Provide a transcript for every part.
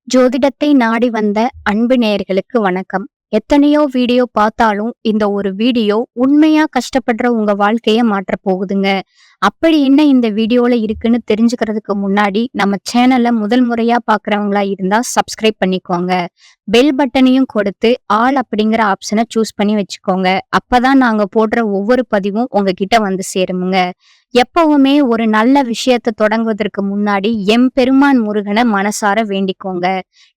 ஜோதிடத்தை நாடி வந்த அன்பு நேயர்களுக்கு வணக்கம். எத்தனையோ வீடியோ பார்த்தாலும் இந்த ஒரு வீடியோ உண்மையா கஷ்டப்படுற உங்க வாழ்க்கைய மாற்றப் போகுதுங்க. அப்படி என்ன இந்த வீடியோல இருக்குன்னு தெரிஞ்சுக்கிறதுக்கு முன்னாடி நம்ம சேனல்ல முதல் முறையா பார்க்கறவங்களா இருந்தா சப்ஸ்கிரைப் பண்ணிக்கோங்க. பெல் பட்டனையும் கொடுத்து ஆல் அப்படிங்கிற ஆப்ஷனை சூஸ் பண்ணி வச்சுக்கோங்க. அப்பதான் நாங்க போடுற ஒவ்வொரு பதிவும் உங்ககிட்ட வந்து சேருமுங்க. எப்பவுமே ஒரு நல்ல விஷயத்தை தொடங்குவதற்கு முன்னாடி எம்பெருமான் முருகனை மனசார வேண்டிக்கோங்க.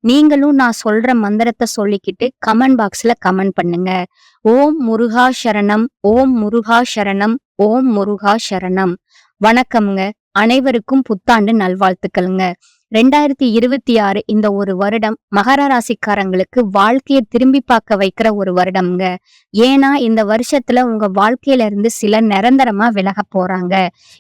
நீங்களும் நான் சொல்ற மந்திரத்தை சொல்லிக்கிட்டு கமெண்ட் பாக்ஸ்ல கமெண்ட் பண்ணுங்க. ஓம் முருகா சரணம், ஓம் முருகா சரணம், ஓம் முருகா சரணம். வணக்கம்ங்க. அனைவருக்கும் புத்தாண்டு நல்வாழ்த்துக்களுங்க. 2026 இந்த ஒரு வருடம் மகர ராசிக்காரங்களுக்கு வாழ்க்கையை திரும்பி பார்க்க வைக்கிற ஒரு வருடம்ங்க. ஏன்னா இந்த வருஷத்துல உங்க வாழ்க்கையில இருந்து சிலர் நிரந்தரமா விலக போறாங்க.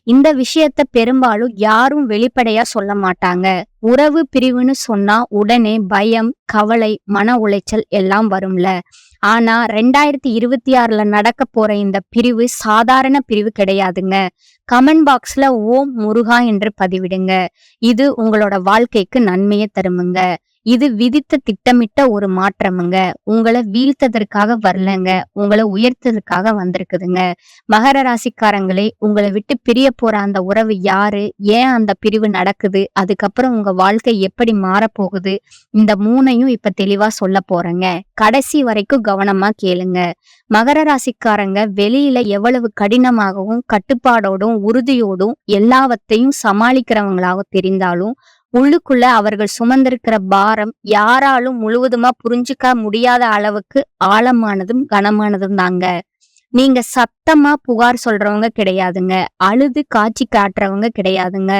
இந்த விஷயத்த பெரும்பாலும் யாரும் வெளிப்படையா சொல்ல மாட்டாங்க. உறவு பிரிவுன்னு சொன்னா உடனே பயம், கவலை, மன உளைச்சல் எல்லாம் வரும்ல. ஆனா 2026ல நடக்க போற இந்த பிரிவு சாதாரண பிரிவு கிடையாதுங்க. கமெண்ட் பாக்ஸ்ல ஓம் முருகா என்று பதிவிடுங்க. இது உங்களோட வாழ்க்கைக்கு நன்மையை தருமுங்க. இது விதித்த திட்டமிட்ட ஒரு மாற்றமுங்க. உங்களை வீழ்த்ததற்காக வரலங்க, உங்களை உயர்த்ததற்காக வந்திருக்குதுங்க. மகர ராசிக்காரங்களே, உங்களை விட்டு பிரிய போற அந்த உறவு யாரு, ஏன் அந்த பிரிவு நடக்குது, அதுக்கப்புறம் உங்க வாழ்க்கை எப்படி மாறப்போகுது, இந்த மூணையும் இப்ப தெளிவா சொல்ல போறேங்க. கடைசி வரைக்கும் கவனமா கேளுங்க. மகர ராசிக்காரங்க வெளியில எவ்வளவு கடினமாகவும் கட்டுப்பாடோடும் உறுதியோடும் எல்லாவற்றையும் சமாளிக்கிறவங்களாக தெரிந்தாலும் உள்ளுக்குள்ள அவர்கள் சுமந்திருக்கிற பாரம் யாராலும் முழுவதுமா புரிஞ்சுக்க முடியாத அளவுக்கு ஆழமானதும் கனமானதும் தாங்க. நீங்க சத்தமா புகார் சொல்றவங்க கிடையாதுங்க. அழுது காட்சி காட்டுறவங்க கிடையாதுங்க.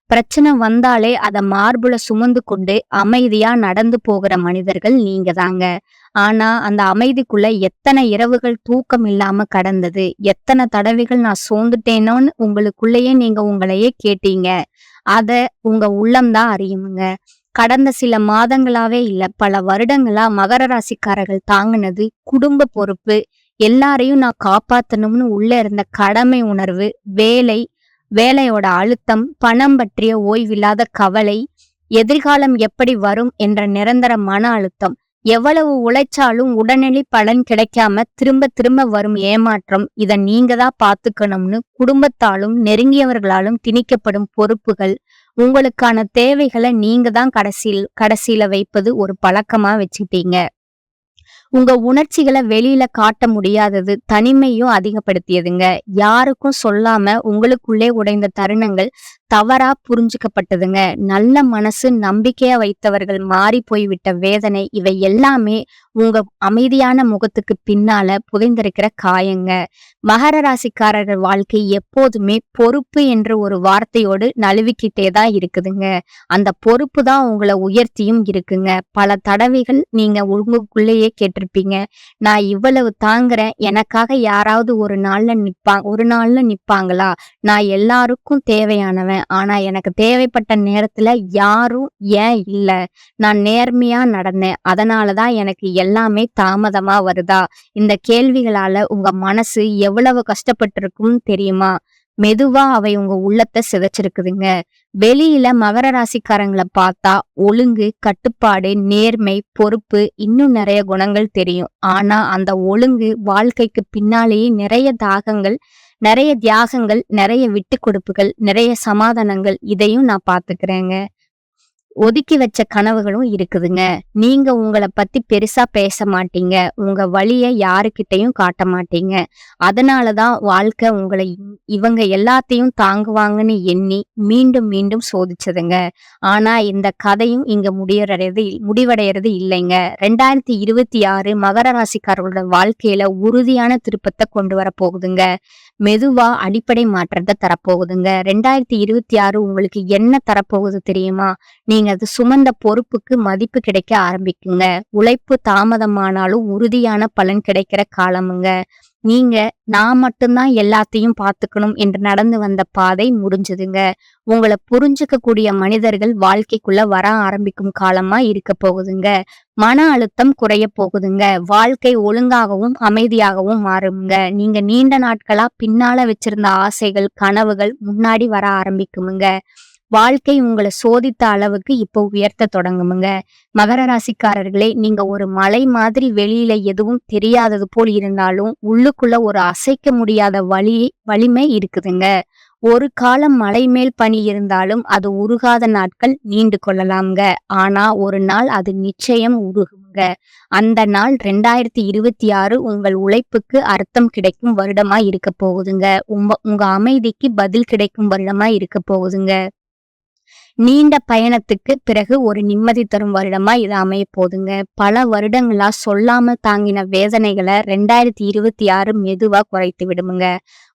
பிரச்சனை வந்தாலே அதை மார்புல சுமந்து கொண்டு அமைதியா நடந்து போகிற மனிதர்கள் நீங்க தாங்க. ஆனா அந்த அமைதிக்குள்ள எத்தனை இரவுகள் தூக்கம் இல்லாம கடந்தது, எத்தனை தடவைகள் நான் சோர்ந்துட்டேனோன்னு உங்களுக்குள்ளேயே நீங்க உங்களையே கேட்டீங்க. அத உங்க உள்ளம்தான் அறியுமுங்க. கடந்த சில மாதங்களாவே இல்ல, பல வருடங்களா மகர ராசிக்காரர்கள் தாங்கினது குடும்ப பொறுப்பு, எல்லாரையும் நான் காப்பாத்தணும்னு உள்ள இருந்த கடமை உணர்வு, வேலையோட அழுத்தம், பணம் பற்றிய ஓய்வில்லாத கவலை, எதிர்காலம் எப்படி வரும் என்ற நிரந்தர மன அழுத்தம், எவ்வளவு உழைச்சாலும் உடனடி பலன் கிடைக்காம திரும்ப திரும்ப வரும் ஏமாற்றம், இத நீங்க தான் பாத்துக்கணும்னு குடும்பத்தாலும் நெருங்கியவர்களாலும் திணிக்கப்படும் பொறுப்புகள், உங்களுக்கான தேவைகளை நீங்க தான் கடைசியில வைப்பது ஒரு பழக்கமா வச்சுட்டீங்க. உங்க உணர்ச்சிகளை வெளியில காட்ட முடியாதது தனிமையும் அதிகப்படுத்தியதுங்க. யாருக்கும் சொல்லாம உங்களுக்குள்ளே உடைந்த தருணங்கள் தவறா புரிஞ்சுக்கப்பட்டதுங்க. நல்ல மனசு, நம்பிக்கையா வைத்தவர்கள் மாறி போய்விட்ட வேதனை, இவை எல்லாமே உங்க அமைதியான முகத்துக்கு பின்னால புதைந்திருக்கிற காயங்க. மகர ராசிக்காரர்கள் வாழ்க்கை எப்போதுமே பொறுப்பு என்ற ஒரு வார்த்தையோடு நழுவிக்கிட்டே தான் இருக்குதுங்க. அந்த பொறுப்பு தான் உங்களை உயர்த்தியும் இருக்குங்க. பல தடவைகள் நீங்க உங்களுக்குள்ளேயே கேட்டிருப்பீங்க, நான் இவ்வளவு தாங்குறேன், எனக்காக யாராவது ஒரு நாள்ல நிப்பாங்களா, நான் எல்லாருக்கும் தேவையானவன், ஆனா எனக்கு தேவைப்பட்ட நேரத்துல யாரும் ஏன் இல்ல, நான் நேர்மையா நடந்தேன், அதனாலதான் எனக்கு எல்லாமே தாமதமா வருதா, இந்த கேள்விகளால உங்க மனசு எவ்வளவு கஷ்டப்பட்டிருக்கும்னு தெரியுமா? மெதுவா அவை உங்க உள்ளத்தை சிதைச்சிருக்குதுங்க. வெளியில மகர ராசிக்காரங்களை பார்த்தா ஒழுங்கு, கட்டுப்பாடு, நேர்மை, பொறுப்பு, இன்னும் நிறைய குணங்கள் தெரியும். ஆனா அந்த ஒழுங்கு வாழ்க்கைக்கு பின்னாலேயே நிறைய தியாகங்கள், நிறைய விட்டு கொடுப்புகள், நிறைய சமாதானங்கள், இதையும் நான் பாத்துக்கிறேங்க. ஒதுக்கி வச்ச கனவுகளும் இருக்குதுங்க. நீங்க உங்களை பத்தி பெருசா பேச மாட்டீங்க, உங்க வழிய யாருக்கிட்டையும் காட்ட மாட்டீங்க. அதனாலதான் வாழ்க்கை உங்களை இவங்க எல்லாத்தையும் தாங்குவாங்கன்னு எண்ணி மீண்டும் மீண்டும் சோதிச்சதுங்க. ஆனா இந்த கதையும் இங்க முடிவடைறது இல்லைங்க. 2026 மகர ராசிக்காரர்களோட வாழ்க்கையில உறுதியான திருப்பத்தை கொண்டு வர போகுதுங்க. மெதுவா அடிப்படை மாற்றத்தை தரப்போகுதுங்க. 2026 உங்களுக்கு என்ன தரப்போகுது தெரியுமா? நீங்க அது சுமந்த பொறுப்புக்கு மதிப்பு கிடைக்க ஆரம்பிக்குங்க. உழைப்பு தாமதமானாலும் உறுதியான பலன் கிடைக்கிற காலமுங்க. நீங்க நான் மட்டும்தான் எல்லாத்தையும் பார்த்துக்கணும் என்று நடந்து வந்த பாதை முடிஞ்சதுங்க. உங்களை புரிஞ்சுக்க கூடிய மனிதர்கள் வாழ்க்கைக்குள்ள வர ஆரம்பிக்கும் காலமா இருக்க போகுதுங்க. மன அழுத்தம் குறைய போகுதுங்க. வாழ்க்கை ஒழுங்காகவும் அமைதியாகவும் மாறுங்க. நீங்க நீண்ட நாட்களா பின்னால வச்சிருந்த ஆசைகள், கனவுகள் முன்னாடி வர ஆரம்பிக்குமுங்க. வாழ்க்கை உங்களை சோதித்த அளவுக்கு இப்போ உயர்த்த தொடங்குமுங்க. மகர ராசிக்காரர்களே, நீங்க ஒரு மலை மாதிரி வெளியில எதுவும் தெரியாதது போல் இருந்தாலும் உள்ளுக்குள்ள ஒரு அசைக்க முடியாத வலிமை இருக்குதுங்க. ஒரு காலம் மலை மேல் பனி இருந்தாலும் அது உருகாத நாட்கள் நீண்டு கொள்ளலாம்ங்க. ஆனா ஒரு நாள் அது நிச்சயம் உருகுங்க. அந்த நாள் 2026 உங்கள் உழைப்புக்கு அர்த்தம் கிடைக்கும் வருடமா இருக்க போகுதுங்க. உங்க அமைதிக்கு பதில் கிடைக்கும் வருடமா இருக்க போகுதுங்க. நீண்ட பயணத்துக்கு பிறகு ஒரு நிம்மதி தரும் வருடமா இது அமைய போதுங்க. பல வருடங்களா சொல்லாம தாங்கின வேதனைகளை 2026 மெதுவா குறைத்து விடுமுங்க.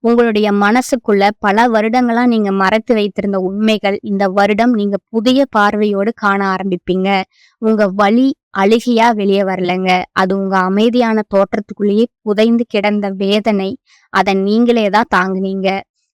உங்களுடைய மனசுக்குள்ள பல வருடங்களா நீங்க மறைத்து வைத்திருந்த உண்மைகள் இந்த வருடம் நீங்க புதிய பார்வையோடு காண ஆரம்பிப்பீங்க. உங்க வலி அழுகியா வெளியே வரலங்க. அது உங்க அமைதியான தோற்றத்துக்குள்ளேயே புதைந்து கிடந்த வேதனை. அதை நீங்களே தான் தாங்குனீங்க.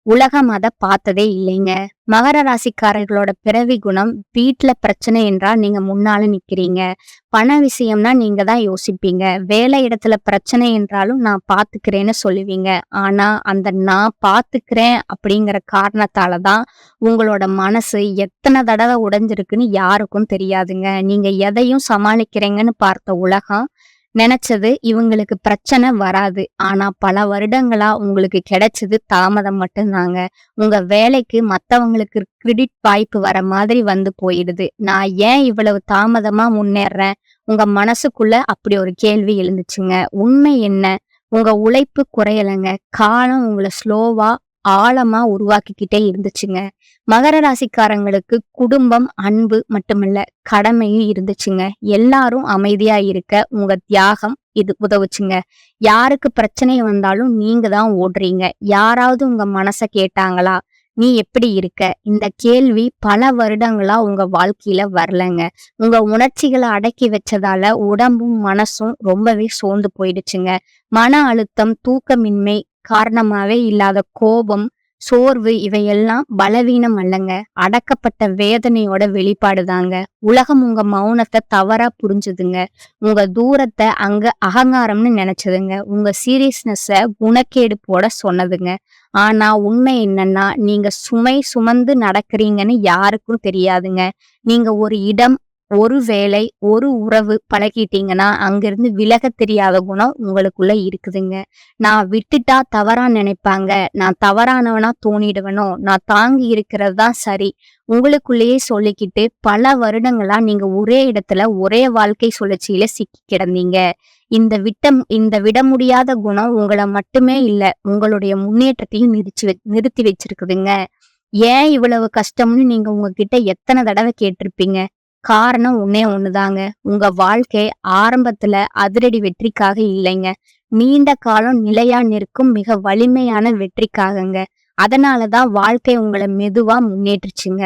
உலகம் அத பார்த்ததே இல்லைங்க. மகர ராசிக்காரர்களோட பிறவி குணம், வீட்டுல பிரச்சனை என்றால் நீங்க முன்னால நிக்கிறீங்க. பண விஷயம்னா நீங்க தான் யோசிப்பீங்க. வேலை இடத்துல பிரச்சனை என்றாலும் நான் பாத்துக்கிறேன்னு சொல்லுவீங்க. ஆனா அந்த நான் பாத்துக்கிறேன் அப்படிங்கிற காரணத்தாலதான் உங்களோட மனசு எத்தனை தடவை உடைஞ்சிருக்குன்னு யாருக்கும் தெரியாதுங்க. நீங்க எதையும் சமாளிக்கிறீங்கன்னு பார்த்த உலகம் நினைச்சது இவங்களுக்கு பிரச்சனை வராது. ஆனா பல வருடங்களா உங்களுக்கு கிடைச்சது தாமதம் மட்டும்தாங்க. உங்க வேலைக்கு மத்தவங்களுக்கு கிரெடிட் வாய்ப்பு வர மாதிரி வந்து போயிடுது. நான் ஏன் இவ்வளவு தாமதமா முன்னேறேன்? உங்க மனசுக்குள்ள அப்படி ஒரு கேள்வி எழுந்துச்சுங்க. உண்மை என்ன? உங்க உழைப்பு குறையலைங்க. காலம் உங்களை ஸ்லோவா ஆழமா உருவாக்கிக்கிட்டே இருந்துச்சுங்க. மகர ராசிக்காரங்களுக்கு குடும்பம், அன்பு மட்டுமல்ல கடமையும் இருந்துச்சுங்க. எல்லாரும் அமைதியா இருக்க உங்க தியாகம் இது உதவுச்சுங்க. யாருக்கு பிரச்சனை வந்தாலும் நீங்க தான் ஓடுறீங்க. யாராவது உங்க மனச கேட்டாங்களா? நீ எப்படி இருக்க? இந்த கேள்வி பல வருடங்களா உங்க வாழ்க்கையில வரலங்க. உங்க உணர்ச்சிகளை அடக்கி வச்சதால உடம்பும் மனசும் ரொம்பவே சோர்ந்து போயிடுச்சுங்க. மன அழுத்தம், தூக்கமின்மை காரணமாவே இல்லாத கோபம், சோர்வு இவையெல்லாம் பலவீனம் அல்லங்க. அடக்கப்பட்ட வேதனையோட வெளிப்பாடுதாங்க. உலகம் உங்க மௌனத்தை தவறா புரிஞ்சுதுங்க. உங்க தூரத்தை அங்க அகங்காரம்னு நினைச்சதுங்க. உங்க சீரியஸ்னஸ குணக்கேடு போட சொன்னதுங்க. ஆனா உண்மை என்னன்னா, நீங்க சுமை சுமந்து நடக்கிறீங்கன்னு யாருக்கும் தெரியாதுங்க. நீங்க ஒரு இடம், ஒரு வேலை, ஒரு உறவு பழகிட்டீங்கன்னா அங்கிருந்து விலக தெரியாத குணம் உங்களுக்குள்ள இருக்குதுங்க. நான் விட்டுட்டா தவறா நினைப்பாங்க, நான் தவறானவனா தோணிடுவனோ, நான் தாங்கி இருக்கிறது தான் சரி உங்களுக்குள்ளேயே சொல்லிக்கிட்டு பல வருடங்களா நீங்க ஒரே இடத்துல ஒரே வாழ்க்கை சுழற்சியில சிக்கி கிடந்தீங்க. இந்த விட முடியாத குணம் உங்களை மட்டுமே இல்ல, உங்களுடைய முன்னேற்றத்தையும் நிறுத்தி வச்சிருக்குதுங்க. ஏன் இவ்வளவு கஷ்டம்னு நீங்க உங்ககிட்ட எத்தனை தடவை கேட்டிருப்பீங்க. காரணம் ஒன்னே ஒண்ணுதாங்க. உங்க வாழ்க்கை ஆரம்பத்துல அதிரடி வெற்றிக்காக இல்லைங்க. நீண்ட காலம் நிலையா நிற்கும் மிக வலிமையான வெற்றிக்காகங்க. அதனாலதான் வாழ்க்கை உங்களை மெதுவா முன்னேற்றுச்சுங்க.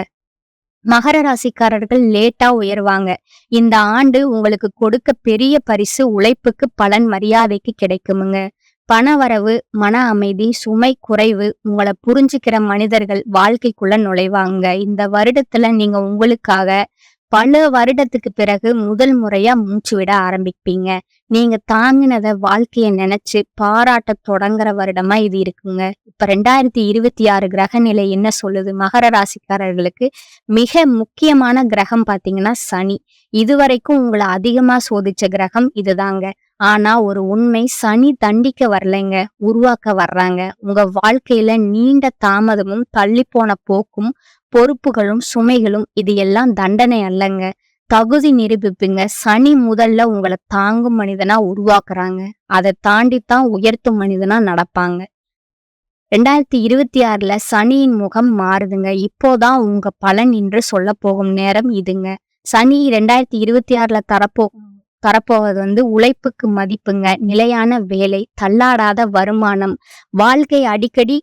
மகர ராசிக்காரர்கள் லேட்டா உயர்வாங்க. இந்த ஆண்டு உங்களுக்கு கொடுக்க பெரிய பரிசு உழைப்புக்கு பலன், மரியாதைக்கு கிடைக்குமுங்க. பண வரவு, மன அமைதி, சுமை குறைவு, உங்களை புரிஞ்சுக்கிற மனிதர்கள் வாழ்க்கைக்குள்ள நுழைவாங்க. இந்த வருடத்துல நீங்க உங்களுக்காக பல வருடத்துக்கு பிறகு முதல் முறையா மூச்சு விட ஆரம்பிப்பீங்க. நீங்க தாங்கினத வாழ்க்கைய நினைச்சு பாராட்ட தொடங்குற வருடமா இது இருக்குங்க. இப்ப 2026 கிரக நிலை என்ன சொல்லுது? மகர ராசிக்காரர்களுக்கு மிக முக்கியமான கிரகம் பாத்தீங்கன்னா சனி. இதுவரைக்கும் உங்களை அதிகமா சோதிச்ச கிரகம் இதுதாங்க. ஆனா ஒரு உண்மை, சனி தண்டிக்க வரலைங்க, உருவாக்க வர்றாங்க. உங்க வாழ்க்கையில நீண்ட தாமதமும், தள்ளி போன போக்கும், பொறுப்புகளும், சுமைகளும் இது எல்லாம் தண்டனை அல்லங்க, தகுதி நிரூபிப்புங்க. சனி முதல்ல உங்களை தாங்கும் மனிதனா உருவாக்குறாங்க. அதை தாண்டித்தான் உயர்த்தும் மனிதனா நடப்பாங்க. 2026 சனியின் முகம் மாறுதுங்க. இப்போதான் உங்க பலன் என்று சொல்ல போகும் நேரம் இதுங்க. சனி 2026 தரப்போவது உழைப்புக்கு மதிப்புங்க, நிலையான வேலை, தள்ளாடாத வருமானம், வாழ்க்கை அடிக்கடி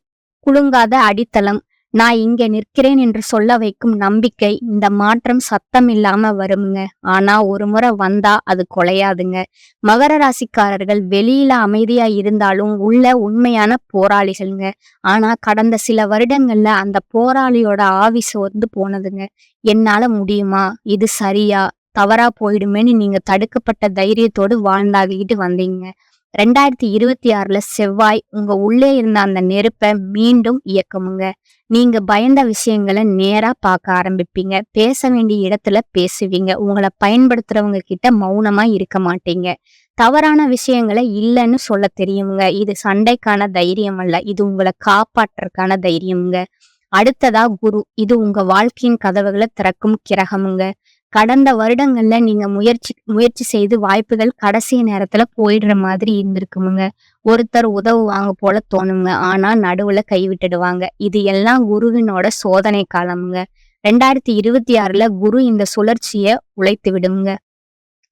குலுங்காத அடித்தளம், நான் இங்க நிற்கிறேன் என்று சொல்ல வைக்கும் நம்பிக்கை. இந்த மாற்றம் சத்தம் இல்லாம வருங்க. ஆனா ஒரு முறை வந்தா அது கொலையாதுங்க. மகர ராசிக்காரர்கள் வெளியில அமைதியா இருந்தாலும் உள்ள உண்மையான போராளிகள்ங்க. ஆனா கடந்த சில வருடங்கள்ல அந்த போராளியோட ஆவி சோர்ந்து போனதுங்க. என்னால முடியுமா? இது சரியா? தவறா போயிடுமேன்னு நீங்க தடுக்கப்பட்ட தைரியத்தோடு வாழ்ந்தாகிட்டு வந்தீங்க. 2026ல செவ்வாய் உங்க உள்ளே இருந்த அந்த நெருப்பை மீண்டும் இயக்குமுங்க. நீங்க பயந்த விஷயங்களை நேரா பார்க்க ஆரம்பிப்பீங்க. பேச வேண்டிய இடத்துல பேசுவீங்க. உங்களை பயன்படுத்துறவங்க கிட்ட மௌனமா இருக்க மாட்டீங்க. தவறான விஷயங்களை இல்லைன்னு சொல்ல தெரியுமுங்க. இது சண்டைக்கான தைரியம் அல்ல. இது உங்களை காப்பாற்றுறதுக்கான தைரியமுங்க. அடுத்ததா குரு. இது உங்க வாழ்க்கையின் கதவுகளை திறக்கும் கிரகமுங்க. கடந்த வருடங்கள்ல நீங்க முயற்சி செய்து வாய்ப்புகள் கடைசி நேரத்துல போயிடுற மாதிரி இருந்திருக்குமுங்க. ஒருத்தர் உதவுவாங்க போல தோணுங்க. ஆனா நடுவுல கைவிட்டுடுவாங்க. இது எல்லாம் குருவினோட சோதனை காலமுங்க. 2026ல குரு இந்த சுழற்சிய உழைத்து விடுங்க.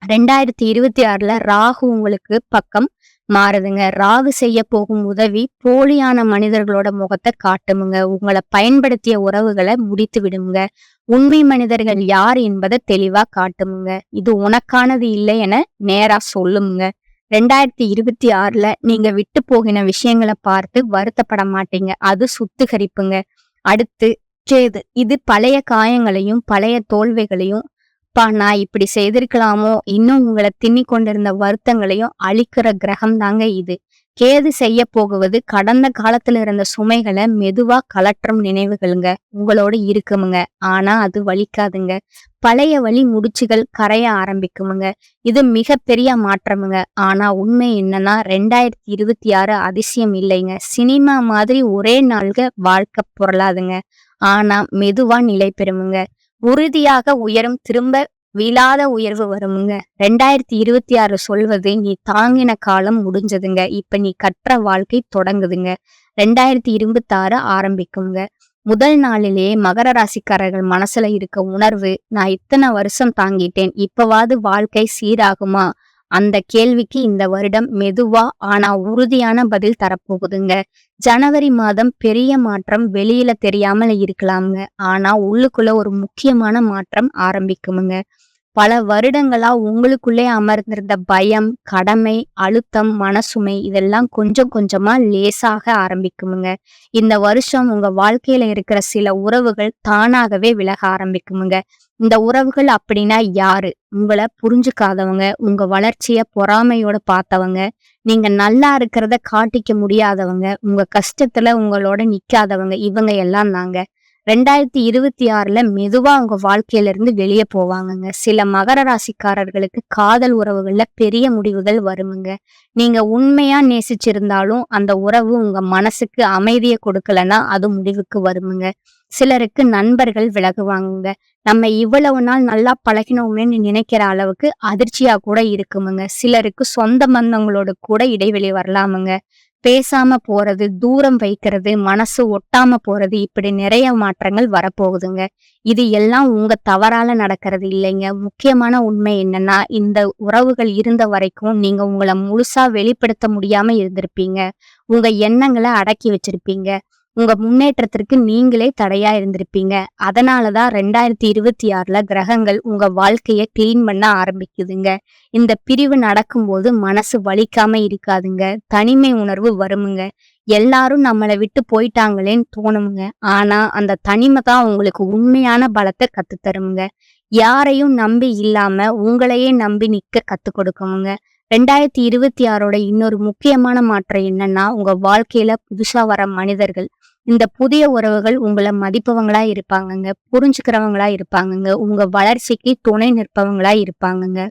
2026ல ராகு உங்களுக்கு பக்கம் மாறுதுங்க. ராகு செய்ய போகும் உதவி போலியான மனிதர்களோட முகத்தை காட்டுமுங்க. உங்களை பயன்படுத்திய உறவுகளை முடித்து விடுங்க. உண்மை மனிதர்கள் யார் என்பதை தெளிவா காட்டுமுங்க. இது உனக்கானது இல்லை என நேரா சொல்லுங்க. 2026ல நீங்க விட்டு போகின விஷயங்களை பார்த்து வருத்தப்பட மாட்டீங்க. அது சுத்திகரிப்புங்க. அடுத்து கேது. இது பழைய காயங்களையும் பழைய தோல்விகளையும் நான் இப்படி செய்திருக்கலாமோ இன்னும் உங்களை திண்ணி கொண்டிருந்த வருத்தங்களையும் அழிக்கிற கிரகம் தாங்க இது. கேது செய்ய போகுவது கடந்த காலத்துல இருந்த சுமைகளை மெதுவா கலற்றும் நினைவுகளுங்க. உங்களோட இருக்குமுங்க. ஆனா அது வலிக்காதுங்க. பழைய வழி முடிச்சுகள் கரைய ஆரம்பிக்குமுங்க. இது மிகப்பெரிய மாற்றமுங்க. ஆனா உண்மை என்னன்னா 2026 அதிசயம் இல்லைங்க. சினிமா மாதிரி ஒரே நாள்க வாழ்க்கை பொருளாதுங்க. ஆனா மெதுவா நிலை பெறுமுங்க. உறுதியாக உயரும், திரும்ப விழாத உயர்வு வருமுங்க. 2026 சொல்வது நீ தாங்கின காலம் முடிஞ்சதுங்க. இப்ப நீ கற்ற வாழ்க்கை தொடங்குதுங்க. 2026 ஆரம்பிக்குங்க. முதல் நாளிலேயே மகர ராசிக்காரர்கள் மனசுல இருக்க உணர்வு, நான் இத்தனை வருஷம் தாங்கிட்டேன், இப்பவாது வாழ்க்கை சீராகுமா? அந்த கேள்விக்கு இந்த வருடம் மெதுவா ஆனா உறுதியான பதில் தரப்போகுதுங்க. ஜனவரி மாதம் பெரிய மாற்றம் வெளியில தெரியாமல இருக்கலாமுங்க. ஆனா உள்ளுக்குள்ள ஒரு முக்கியமான மாற்றம் ஆரம்பிக்குமுங்க. பல வருடங்களா உங்களுக்குள்ளே அமர்ந்திருந்த பயம், கடமை, அழுத்தம், மனசுமை இதெல்லாம் கொஞ்சம் கொஞ்சமா லேசாக ஆரம்பிக்குமுங்க. இந்த வருஷம் உங்க வாழ்க்கையில இருக்கிற சில உறவுகள் தானாகவே விலக ஆரம்பிக்குமுங்க. இந்த உறவுகள் அப்படின்னா யாரு? உங்களை புரிஞ்சுக்காதவங்க, உங்க வளர்ச்சிய பொறாமையோட பார்த்தவங்க, நீங்க நல்லா இருக்கிறத காட்டிக்க முடியாதவங்க, உங்க கஷ்டத்துல உங்களோட நிக்காதவங்க, இவங்க எல்லாம் தாங்க 2026ல மெதுவா உங்க வாழ்க்கையில இருந்து வெளியே போவாங்கங்க. சில மகர ராசிக்காரர்களுக்கு காதல் உறவுகள்ல பெரிய முடிவுகள் வருமுங்க. நீங்க உண்மையா நேசிச்சிருந்தாலும் அந்த உறவு உங்க மனசுக்கு அமைதியை கொடுக்கலன்னா அது முடிவுக்கு வருமுங்க. சிலருக்கு நண்பர்கள் விலகுவாங்க. நம்ம இவ்வளவு நாள் நல்லா பழகினோமேன்னு நினைக்கிற அளவுக்கு அதிர்ச்சியா கூட இருக்குமுங்க. சிலருக்கு சொந்த பந்தங்களோட கூட இடைவெளி வரலாமுங்க. பேசாம போறது, தூரம் வைக்கிறது, மனசு ஒட்டாம போறது, இப்படி நிறைய மாற்றங்கள் வரப்போகுதுங்க. இது எல்லாம் உங்க தவறால நடக்கிறது இல்லைங்க. முக்கியமான உண்மை என்னன்னா, இந்த உறவுகள் இருந்த வரைக்கும் நீங்க உங்களை முழுசா வெளிப்படுத்த முடியாம இருந்திருப்பீங்க. உங்க எண்ணங்களை அடக்கி வச்சிருப்பீங்க. உங்க முன்னேற்றத்திற்கு நீங்களே தடையா இருந்திருப்பீங்க. அதனாலதான் 2026ல கிரகங்கள் உங்க வாழ்க்கைய கிளீன் பண்ண ஆரம்பிக்குதுங்க. இந்த பிரிவு நடக்கும்போது மனசு வலிக்காம இருக்காதுங்க. தனிமை உணர்வு வருமுங்க. எல்லாரும் நம்மளை விட்டு போயிட்டாங்களேன்னு தோணுமுங்க. ஆனா அந்த தனிமை தான் உங்களுக்கு உண்மையான பலத்தை கத்துத்தருமுங்க. யாரையும் நம்பி இல்லாம உங்களையே நம்பி நிக்க கத்து கொடுக்குமுங்க. 2026ஓட இன்னொரு முக்கியமான மாற்றம் என்னன்னா, உங்க வாழ்க்கையில புதுசா வர மனிதர்கள், இந்த புதிய உறவுகள் உங்களை மதிப்பவங்களா இருப்பாங்கங்க, புரிஞ்சுக்கிறவங்களா இருப்பாங்கங்க, உங்க வளர்ச்சிக்கு துணை நிற்பவங்களா இருப்பாங்கங்க.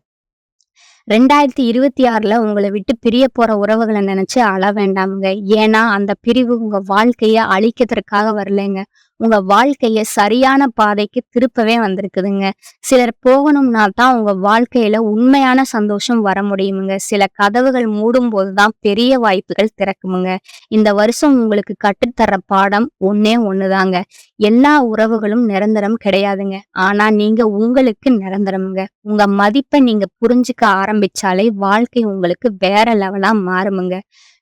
2026ல உங்களை விட்டு பிரிய போற உறவுகளை நினைச்சு அழ வேண்டாமுங்க. ஏன்னா அந்த பிரிவு உங்க வாழ்க்கைய அழிக்கிறதுக்காக வரலைங்க. உங்க வாழ்க்கைய சரியான பாதைக்கு திருப்பவே வந்திருக்குதுங்க. சிலர் போகணும்னா தான் உங்க வாழ்க்கையில உண்மையான சந்தோஷம் வர முடியுமுங்க. சில கதவுகள் மூடும் போதுதான் பெரிய வாய்ப்புகள் திறக்குமுங்க. இந்த வருஷம் உங்களுக்கு கற்றுத்தர பாடம் ஒன்னே ஒண்ணுதாங்க. எல்லா உறவுகளும் நிரந்தரம் கிடையாதுங்க. ஆனா நீங்க உங்களுக்கு நிரந்தரமுங்க. உங்க மதிப்பை நீங்க புரிஞ்சுக்க ஆரம்பிச்சாலே வாழ்க்கை உங்களுக்கு வேற லெவலா மாறுமுங்க.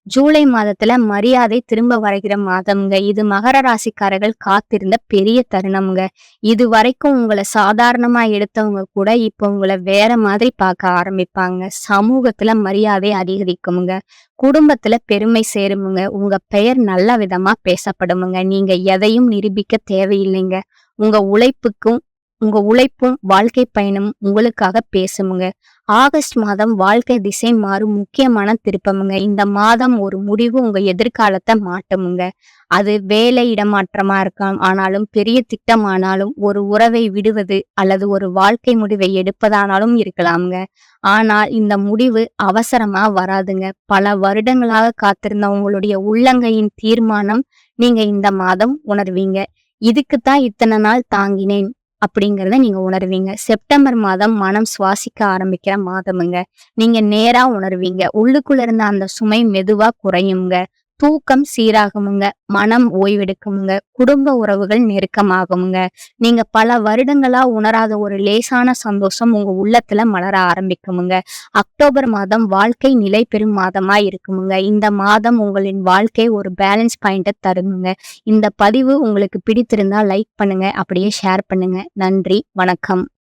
ஜூலை மாதத்துல மரியாதை திரும்ப வருகிற மாதம்ங்க. இது மகர ராசிக்காரர்கள் காத்திருந்த பெரிய தருணம்ங்க. இது வரைக்கும் உங்களை சாதாரணமா எடுத்தவங்க கூட இப்ப உங்களை வேற மாதிரி பார்க்க ஆரம்பிப்பாங்க. சமூகத்துல மரியாதை அதிகரிக்குமுங்க. குடும்பத்துல பெருமை சேருமுங்க. உங்க பெயர் நல்ல விதமா பேசப்படுமுங்க. நீங்க எதையும் நிரூபிக்க தேவையில்லைங்க. உங்க உழைப்பும் வாழ்க்கை பயணம் உங்களுக்காக பேசுமுங்க. ஆகஸ்ட் மாதம் வாழ்க்கை திசை மாறும் முக்கியமான திருப்பமுங்க. இந்த மாதம் ஒரு முடிவு உங்க எதிர்காலத்தை மாட்டுமுங்க. அது வேலை இடமாற்றமா இருக்கலாம், ஆனாலும் பெரிய திட்டமானாலும், ஒரு உறவை விடுவது அல்லது ஒரு வாழ்க்கை முடிவை எடுப்பதானாலும் இருக்கலாம்ங்க. ஆனால் இந்த முடிவு அவசரமா வராதுங்க. பல வருடங்களாக காத்திருந்த உங்களுடைய உள்ளங்கையின் தீர்மானம் நீங்க இந்த மாதம் உணர்வீங்க. இதுக்குத்தான் இத்தனை நாள் தாங்கினேன் அப்படிங்கிறத நீங்க உணர்வீங்க. செப்டம்பர் மாதம் மனம் சுவாசிக்க ஆரம்பிக்கிற மாதமுங்க. நீங்க நேரா உணர்வீங்க. உள்ளுக்குள்ள இருந்த அந்த சுமை மெதுவா குறையுங்க. தூக்கம் சீராகுமுங்க. மனம் ஓய்வெடுக்குமுங்க. குடும்ப உறவுகள் நெருக்கமாகுமுங்க. நீங்க பல வருடங்களா உணராத ஒரு லேசான சந்தோஷம் உங்க உள்ளத்துல மலர ஆரம்பிக்குமுங்க. அக்டோபர் மாதம் வாழ்க்கை நிலை பெறும் மாதமா இருக்குமுங்க. இந்த மாதம் உங்களின் வாழ்க்கை ஒரு பேலன்ஸ் பாயிண்ட தருமுங்க. இந்த பதிவு உங்களுக்கு பிடித்திருந்தா லைக் பண்ணுங்க, அப்படியே ஷேர் பண்ணுங்க. நன்றி, வணக்கம்.